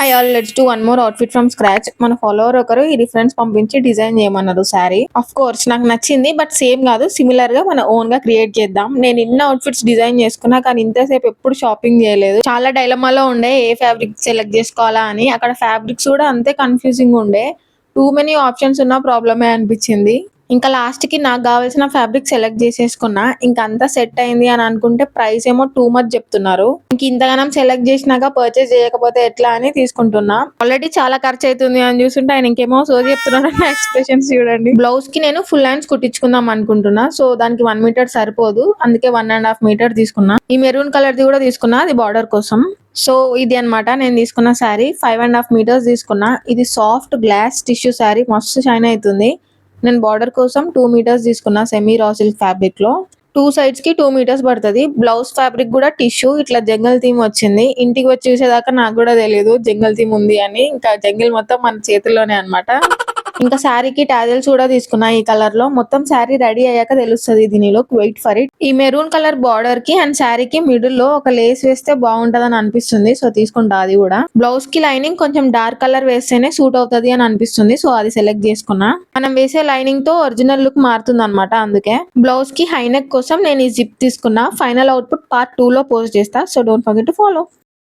Hi all, let's do one more outfit from scratch. మన follower ఒకరు ఈ reference పంపించి డిజైన్ చేయమన్నారు శారీ. ఆఫ్ కోర్స్ నాకు నచ్చింది, బట్ సేమ్ కాదు, సిమిలర్ గా మన ఓన్ గా క్రియేట్ చేద్దాం. నేను ఇన్న అవుట్ఫిట్స్ డిజైన్ చేసుకున్నా, కానీ ఇంతసేపు ఎప్పుడు షాపింగ్ చేయలేదు. చాలా డైలమాలో ఉండే ఏ ఫ్యాబ్రిక్ సెలెక్ట్ చేసుకోవాలా అని. అక్కడ ఫ్యాబ్రిక్స్ కూడా అంతే కన్ఫ్యూజింగ్ ఉండే. టూ మెనీ ఆప్షన్స్ ఉన్న ప్రాబ్లమే అనిపించింది. ఇంకా లాస్ట్ కి నాకు కావాల్సిన ఫ్యాబ్రిక్ సెలెక్ట్ చేసేసుకున్నా. ఇంకా అంతా సెట్ అయింది అని అనుకుంటే ప్రైస్ ఏమో టూ మచ్ చెప్తున్నారు. ఇంక ఇంతగానం సెలెక్ట్ చేసినాక పర్చేస్ చేయకపోతే ఎట్లా అని తీసుకుంటున్నా. ఆల్రెడీ చాలా ఖర్చు అవుతుంది అని చూస్తుంటే ఆయన ఇంకేమో సోది చెప్తున్నాడు. నా ఎక్స్ప్రెషన్స్ చూడండి. బ్లౌజ్ కి నేను ఫుల్ హ్యాండ్స్ కుట్టించుకుందాం అనుకుంటున్నా. సో దానికి 1 మీటర్ సరిపోదు, అందుకే 1.5 మీటర్ తీసుకున్నా. ఈ మెరూన్ కలర్ ది కూడా తీసుకున్నా, అది బార్డర్ కోసం. సో ఇది అన్నమాట నేను తీసుకున్న శారీ. 5.5 మీటర్స్ తీసుకున్నా. ఇది సాఫ్ట్ గ్లాస్ టిష్యూ శారీ, మస్తు షైన్ అవుతుంది. నేను బార్డర్ కోసం 2 మీటర్స్ తీసుకున్నా సెమీ రా సిల్క్ ఫ్యాబ్రిక్ లో. 2 సైడ్స్ కి 2 మీటర్స్ పడుతుంది. బ్లౌజ్ ఫ్యాబ్రిక్ కూడా టిష్యూ ఇట్లా జంగల్ థీమ్ వచ్చింది. ఇంటికి వచ్చి చూసేదాకా నాకు కూడా తెలియదు జంగల్ థీమ్ ఉంది అని. ఇంకా జంగిల్ మొత్తం మన చేతుల్లోనే అన్నమాట. ఇంకా శారీకి టాజల్స్ కూడా తీసుకున్నా ఈ కలర్ లో. మొత్తం శారీ రెడీ అయ్యాక తెలుస్తుంది దీనిలో. Wait for it. ఈ మెరూన్ కలర్ బార్డర్ కి అండ్ శారీకి మిడిల్ లో ఒక లేస్ వేస్తే బాగుంటదని అనిపిస్తుంది. సో తీసుకుంటా అది కూడా. బ్లౌజ్ కి లైనింగ్ కొంచెం డార్క్ కలర్ వేస్తేనే సూట్ అవుతుంది అని అనిపిస్తుంది. సో అది సెలెక్ట్ చేసుకున్నా. మనం వేసే లైనింగ్ తో ఒరిజినల్ లుక్ మారుతుంది అనమాట. అందుకే బ్లౌజ్ కి హై నెక్ కోసం నేను ఈ జిప్ తీసుకున్నా. ఫైనల్ అవుట్పుట్ పార్ట్ 2 లో పోస్ట్ చేస్తా. So don't forget to follow.